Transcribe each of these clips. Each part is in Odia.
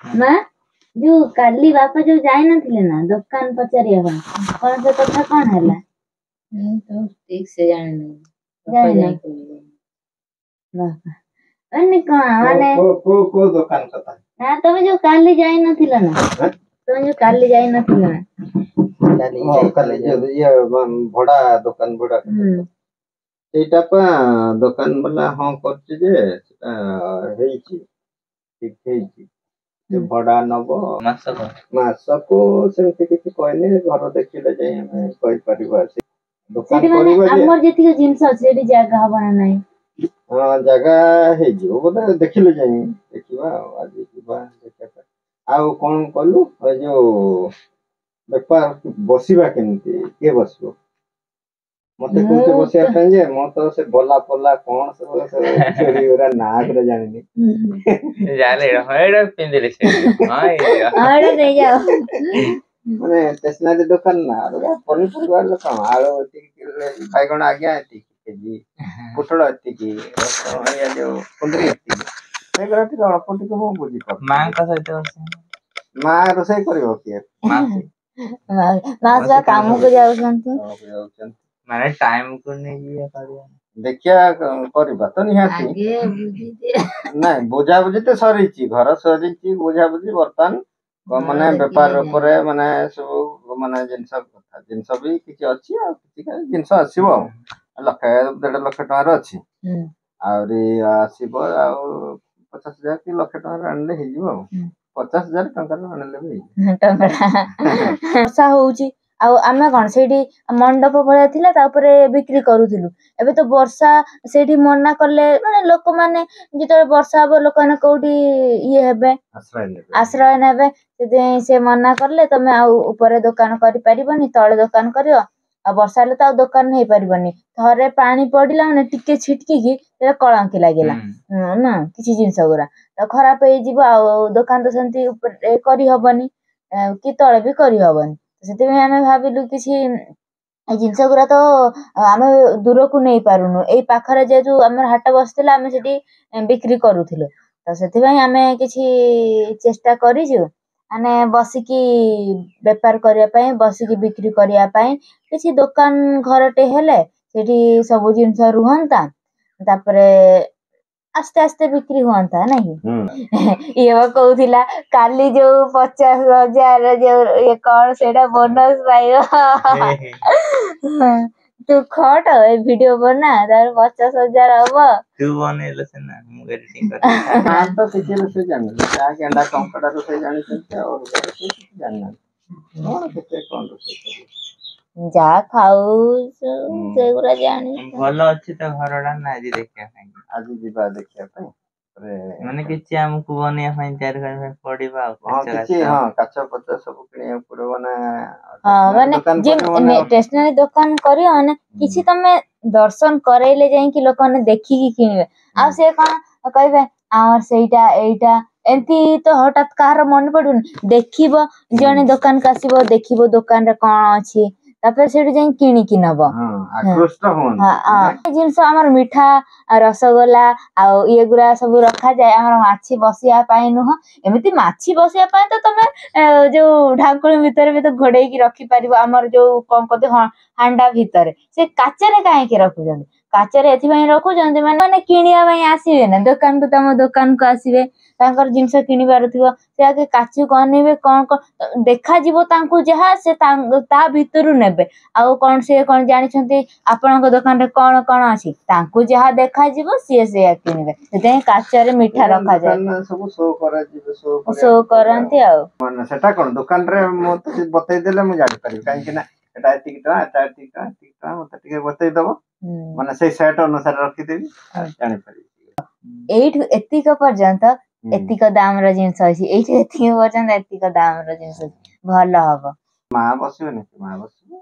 माँ जो काली बापा जो जाई नथिले ना दुकान पचारिया कौन से कथा कौन हैला तो ठीक से जाने नहीं बापा अन्य कौन माने को दुकान कथा हां तमे जो काली जाई नथिला ना तमे जो काली जाई नथिला ना काली ये भड़ा दुकान भड़ा ସେଇଟା ପା ଦୋକାନ ବାଲା ହଁ କରୁଛି ଯେ ସେଟା ହେଇଛି ଠିକ ହେଇଛି ସେ ଭଡା ନବ ମାସକୁ ସେମିତି କିଛି କହିଲେ ଘର ଦେଖିଲେ ଯାଇ ଆମେ କହିପାରିବା ସେ ଦୋକାନ କରିବା ଯେ ଆମର ଯେତିକି ଜିନିଷ ଅଛି ସେଠି ଜାଗା ହବ ନା ନାହିଁ ହଁ ଜାଗା ହେଇଯିବ ବୋଧେ ଦେଖିଲେ ଯାଇ ଦେଖିବା ଆଉ ଆଜି ଯିବା ଦେଖିବା ଆଉ କଣ କଲୁ ଏ ଯୋଉ ବେପାର ବସିବା କେମିତି କିଏ ବସିବ मते कोते बसिया ପାଇଁ ଯେ ମୁଁ ତ ସେ ବଲା ପଲା କଣ ସବୁ ଛେଳି ଗୁରା ନାଁ ଗୁରା ଜାଣିନି ଜାଲେ ହଇଡା ପିନ୍ଦିରେ ସେ ହଁ ହଇଡା ଦେଇ ଯାଅ ମାନେ ଷ୍ଟେସନାରୀ ଦୋକାନ ନା ପନିପରିବା ଦୋକାନ ଆଳୁ ଏତିକି ବାଇଗଣ ଆଜ୍ଞା ଏତିକି କେଜି ପୋଟଳ ଏତିକି ରସୁଣ ଯୋଉ କୁନ୍ଦୁରି ଏତିକି ସେଗୁରା ଟିକେ ଅଳ୍ପ ଟିକେ ମୁଁ ବୁଝିପାରୁଛି ମାଙ୍କ ସହିତ ମା ରୋଷେଇ କରିବ କିଏ ମା କାମକୁ ଯାଉଛନ୍ତି ମାନେ टाइम को नहीं देखिया करबा तो निहाती नहीं बुझा बुझी तो सरीची घर सरीची बुझा बुझी बर्तन माने व्यापार ऊपर माने सब माने जिंस भी किछि अछि आ किछि जिंस आसीबो लाख 1.5 लाख टका अछि आउरी आसीबो आ 50,000 कि लाख टका आनले हे जिवो 50,000 टका आनले भी टका वर्षा होउची आ आमे कोन सेठी मंडप भलिया थिला तापरे बिक्री करूथिलु एबे तो वर्षा सेठी मना करले माने लोक माने जितो वर्षा हो लोक माने कोठी ये हेबे आश्रय नेबे से मना करले तमे आ ऊपर दुकान करि परिबनी तळे दुकान करियो आ वर्षा ले त दुकान नहीं परिबनी थरे पानी पडिला माने टिके छिटकी की ते कळंकी लागिला ना किछि जिंस गुरा त खराब हे जिवो आ दुकान तो सेंती ऊपर करि हबनी कि तळे भी करि हबनी सेते में हमें भाबिलु किछि ए जिंस गुरा तो आमे दूर को नहीं पारुनु एई पाखरे जे जो हमर हाट बसतिला आमे सेठी बिक्री करूथिलु त सेति भाई आमे किछि चेष्टा करिजु माने बसिकी व्यापार करिया पई बसिकी बिक्री करिया पई किछि दुकान घरटे हेले सेठी सब जिंस रुहंता तापरे आस्ते आस्ते बिक्री हुआंता नहीं ये वो कहूथिला काली जो 50,000 जो ये कौन सेटा बोनस पाइयो तू खट ए वीडियो बना तार 50,000 हबो तू बनेले से ना मु एडिटिंग कर हां तो किछि से जान आ गेंडा कंकड़ा से जानि छते और जान कौन केते कौन रोसे जा खाऊ सेगुरा जानी भलो अछि त घरडा ना जी देखिया आज जीवा देखिया पे माने किछि हमकु बनिया फाइन तयार करबा पड़िबा हां काच पचा सब किनिया पड़बो ना हां माने जे स्टेशनरी दुकान करियो माने किछि तमे दर्शन करैले जाई कि लोक माने देखि कि किनिबे आ से कोन कहबे आर सेटा एटा एंती तो हठात कार मन पडुन देखिबो जने दुकान कासिबो देखिबो दुकान रे कोन अछि तापर सेठी जाई किनि कि नबो हां आकृष्ट होन हां जिंस हमर मिठा रसगोला आ ये गुरा सब रखा जाय हमर माछी बसिया पाई नुह एमिति माछी बसिया पाई तो तमे जो ढाकुळ भीतर भी तो घोड़े की रखी परिबो हमर जो कोन कते हांडा भीतर से काचरे काहे के रखु जंदी काचरे एथि भाई रखु जंदी माने किनिया भाई आसीबे ना दुकान को तम दुकान को आसीबे तांकर जिंस किनि बारथिबो से आके काचू कनिबे कोन देखा जिवो तांकू जहा से ता भीतरु नेबे आ कोन से कोन जानि छथि आपनक दुकान रे कोन कोन अछि तांकू जहा देखा जिवो से किनिबे सेते काचरे मिठा रखा जाय सब शो करा जिवो शो करंती आ माने सेटा कोन दुकान रे मो बतै देले मु जानि पारि काहे कि ना एटा एतिक टा मते टिके बतै दबो माने से सेट अनुसार रखि देबी जानि पारि एठ एतिक पर्यंत एतिक दाम रो जिंस अछि एठ एतिक पर्यंत एतिक दाम रो जिंस भलो हबो मा बसिबे ने मा बसिबे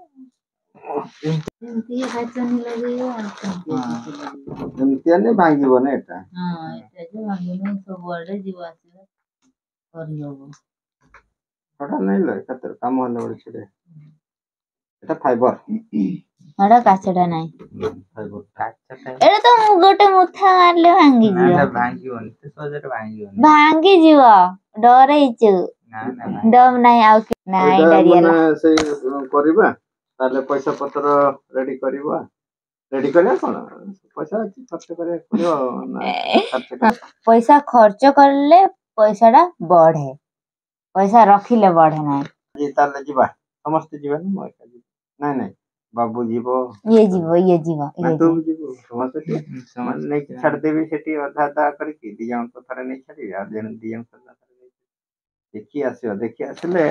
एंती हाचनी लगेयो एंती ने भांगिबो ने एटा हां एटा जे भांगिबो सब वर्डे जीव आसी करियो छोटा नहीं ले कतर काम होले बड़ छे এটা ফাইबर ଏଟା କାଚଟା ନାହିଁ ফাইबर ଏଟା ତ ଗୋଟେ ମୁଠା ମାରିଲେ ଭାଙ୍ଗିଯିବ ଭାଙ୍ଗିଯିବ ଡରେଇଛୁ ଡର ନାହିଁ ଆଉ ନାଇଁ ଡରିଗଲା ସେଇ କରିବା ତାହେଲେ ପଇସା ପତ୍ର ରେଡି କରିବା କଣ ପଇସା ଅଛି ଖର୍ଚ୍ଚ କରିବାକୁ ପଡିବ ପଇସା ଖର୍ଚ୍ଚ କଲେ ପଇସାଟା ବଢେ ପଇସା ରଖିଲେ ବଢେ ନାହିଁ ତାହେଲେ ଯିବା ସମସ୍ତେ ଯିବାନି ମୁଁ ଏକା ଯିବି ନାଇଁ ବାବୁ ଯିବ ଇଏ ଯିବ ତୁ ଯିବୁ ସମସ୍ତେ ନେଇକି ଛାଡିଦେବି ସେଠି ଅଧା ଅଧା କରିକି 2 ଜଣଙ୍କ ଥରେ ନେଇ ଛାଡିବି ଆଉ 2 ଜଣ ଦେଖି ଆସିଲେ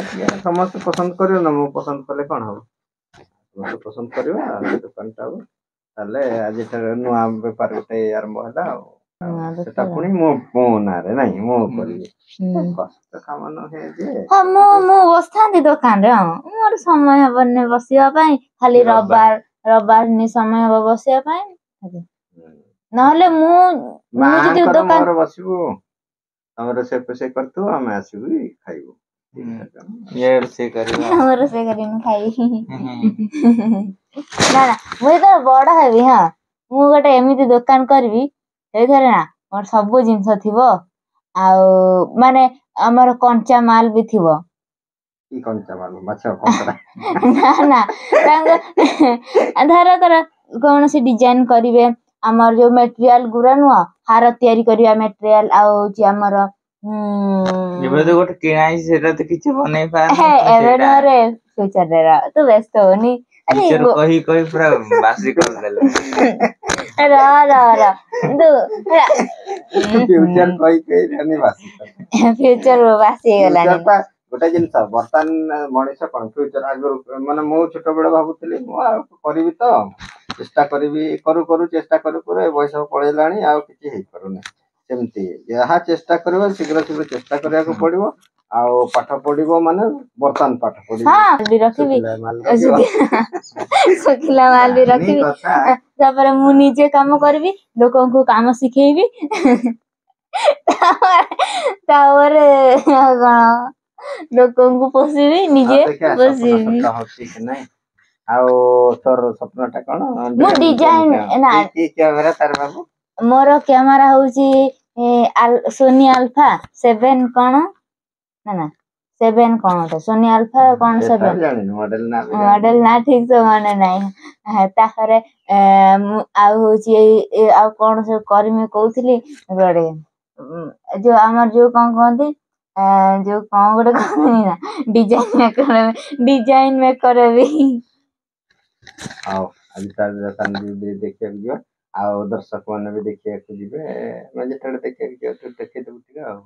ସମସ୍ତେ ପସନ୍ଦ କରିବ ନା ମୁଁ ପସନ୍ଦ କଲେ କଣ ହବ ସମସ୍ତେ ପସନ୍ଦ କରିବା ଦୋକାନଟା ହବ ତାହେଲେ ଆଜିଠାରୁ ନୂଆ ବେପାର ଗୋଟେ ଆରମ୍ଭ ହେଲା ଆଉ ସେଟା ପୁଣି ମୋ ନାଁରେ ନାଇଁ ମୁଁ କରିବି କଷ୍ଟ କାମ ନୁହେଁ ଯେ ମୁଁ ବସିଥାନ୍ତି ଦୋକାନରେ ମୋର ସମୟ ହବନି ବସିବା ପାଇଁ ଖାଲି ରବିବାର ସମୟ ହବ ବସିବା ପାଇଁ ନହେଲେ ମୁଁ ଯଦି ଦୋକାନ ବସିବୁ ତମେ ରୋଷେଇ କରିଥିବ ଆମେ ଆସିବୁ ଖାଇବୁ ରୋଷେଇ କରିବୁ ଖାଇବି ନା ମୁଁ ଯେତେବେଳେ ବଡ ହେବି ମୁଁ ଗୋଟେ ଏମିତି ଦୋକାନ କରିବି ସେଇଥିରେ ନା ମୋର ସବୁ ଜିନିଷ ଥିବ ଆଉ ମାନେ ଆମର କଞ୍ଚା ମାଲ ବି ଥିବ ନା ଧର କୌଣସି ଡିଜାଇନ କରିବେ ଆମର ଯୋଉ ମେଟେରିଆଲ ଗୁରା ନୁହଁ ହାର ତିଆରି କରିବା ମେଟେରିଆଲ ଆଉ ହଉଛି ଆମର ଏବେ ତ ଗୋଟେ କିଣା ହେଇଛି ସେଟା ତ କିଛି ବନେଇ ପାରୁନି ଏବେ ନୁହଁରେ ଫ୍ୟୁଚରରେ ତୁ ବ୍ୟସ୍ତ ହଉନି କହି ପୁରା ବାସି କରିଦେଲେ ଫ୍ୟୁଚର ବାସି ହେଇଗଲାଣି ଗୋଟେ ଜିନିଷ ବର୍ତ୍ତମାନ ମଣିଷ କଣ ଫ୍ୟୁଚର ଆଗରୁ ମାନେ ମୁଁ ଛୋଟବେଳେ ଭାବୁଥିଲି ମୁଁ ଆଉ କରିବି ତ ଚେଷ୍ଟା କରିବି କରୁ ଚେଷ୍ଟା କରୁ ଏ ବୟସ ପଳେଇଲାଣି ଆଉ କିଛି ହେଇପାରୁନି ସେମିତି ଯାହା ଚେଷ୍ଟା କରିବ ଶୀଘ୍ର ଚେଷ୍ଟା କରିବାକୁ ପଡିବ ଆଉ ପାଠ ପଢିବ ମାନେ ବର୍ତ୍ତମାନ ପାଠ ପଢିବ ଶୁଖିଲା ମାଲ ବି ରଖିବି ତାପରେ ମୁଁ ନିଜେ କାମ କରିବି ଲୋକଙ୍କୁ କାମ ଶିଖେଇବି ତାପରେ କଣ ଲୋକଙ୍କୁ ପୋଷିବି ନିଜେ ପୋଷିବି ଆଉ ତୋର ସ୍ୱପ୍ନ ଟା କଣ ମୁଁ ଡିଜାଇନ ମୋର କ୍ୟାମେରା ହଉଛି ସୋନି ଆଲଫା 7 କଣ ନା 7 କଣ ସୋନି ଆଲଫା କଣ 7 ମଡେଲ ନା ଠିକ ସେ ମନେ ନାହିଁ ତାପରେ ଆଉ ହଉଛି ଆଉ କଣ ସବୁ କରିମି କହୁଥିଲି ଗୋଟେ ଯୋଉ ଆମର ଯୋଉ କଣ କୁହନ୍ତି ଯୋଉ କଣ ଗୋଟେ କହନି ନା ଡିଜାଇନ ମେକର ବି ଆଉ ଆଜି ତାହେଲେ ଦୋକାନ ଦେଖିବାକୁ ଯିବା ଆଉ ଦର୍ଶକ ମାନେ ବି ଦେଖିବାକୁ ଯିବେ ଯେତେବେଳେ ଦେଖିବାକୁ ଦେଖେଇଦବୁ ଟିକେ ଆଉ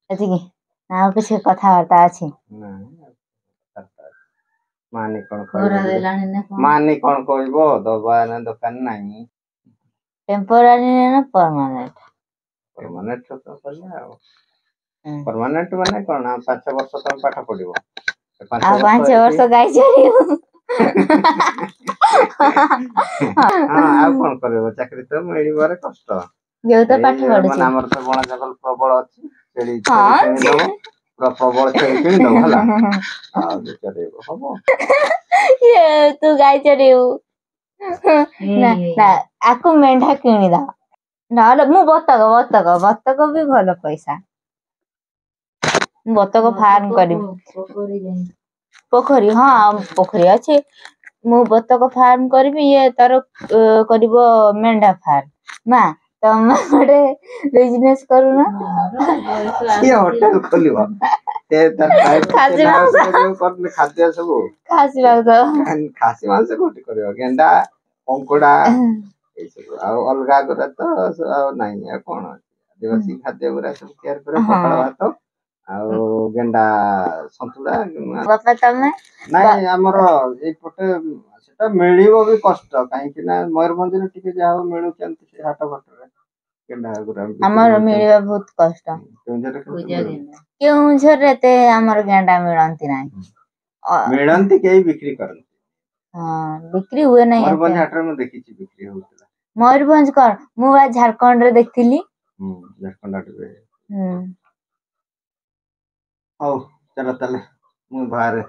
ଏତିକି ଆଉ କିଛି କଥାବାର୍ତ୍ତା ଅଛି ମାନି କଣ କହିବ ଦବା ନା ଦୋକାନ ନାହିଁ ଟେମ୍ପୋରାରୀ ନା ପରମାନେଣ୍ଟ ଆଉ ପରମାନେଣ୍ଟ ମାନେ କଣ 5 ବର୍ଷ ତମେ ପାଠ ପଢିବ ଆଉ 5 ବର୍ଷ ଗାଈ ଚରିବୁ ଆଉ କଣ କରିବ ଚାକିରି ତ ମିଳିବାରେ କଷ୍ଟ ମାନେ ଆମର ତ ବଣ ଜଙ୍ଗଲ ପ୍ରବଳ ଅଛି ପ୍ରବଳ ଛେଳି କିଣିଦବ ହେଲା ଆଉ ହବ ତୁ ଗାଈ ଚରିବୁ ନା ଆକୁ ମେଣ୍ଢା କିଣିଦବା ନହେଲେ ମୁଁ ବତକ ବି ଭଲ ପଇସା ବତକ ଫାର୍ମ କରିବି ପୋଖରୀ ପୋଖରୀ ଅଛି ମୁଁ ବତକ ଫାର୍ମ କରିବି ଇଏ ତାର କରିବ ମେଣ୍ଢା ଫାର୍ମ ମା ତମେ ଗୋଟେ ବିଜନେସ କରୁନ ହୋଟେଲ ଖୋଲିବ ଖାସି ମାଂସ କୋଉଠି କରିବ ଗେଣ୍ଡା କଙ୍କଡା ଏଇସବୁ ଆଉ ଅଲଗା ଗୁରା ତ ଆଉ ନାହିଁ ଆଉ କଣ ଆଦିବାସୀ ଖାଦ୍ୟ ଗୁରା ସବୁ ତିଆରି କରିବ ପଖାଳ ଭାତ ଆଉ ଗେଣ୍ଡା ସନ୍ତୁଳା ନାଇଁ ଆମର ଏଇପଟେ ସେଟା ମିଳିବ ବି କଷ୍ଟ କାହିଁକି ନା ମୟୂରଭଞ୍ଜରେ ଟିକେ ଯାହା ହଉ ମିଳୁଛନ୍ତି ସେ ହାଟ ଘାଟରେ ଆମର ମିଳିବା ବହୁତ କଷ୍ଟ କେଉଁଝରରେ ଏତେ ଆମର ଗେଣ୍ଡା ମିଳନ୍ତି ନାହିଁ ମିଳନ୍ତି କେହି ବିକ୍ରି କରନ୍ତି ବିକ୍ରି ହୁଏ ନାହିଁ ମୟୂରଭଞ୍ଜ ହାଟରେ ମୁଁ ଦେଖିଛି ବିକ୍ରି ହଉଥିଲା ମୟୂରଭଞ୍ଜ କଣ ମୁଁ ବା ଝାଡଖଣ୍ଡରେ ଦେଖିଥିଲି ଝାଡଖଣ୍ଡ ହାଟରେ ହଉ ଚାଲ ତାହେଲେ ମୁଁ ବାହାରେ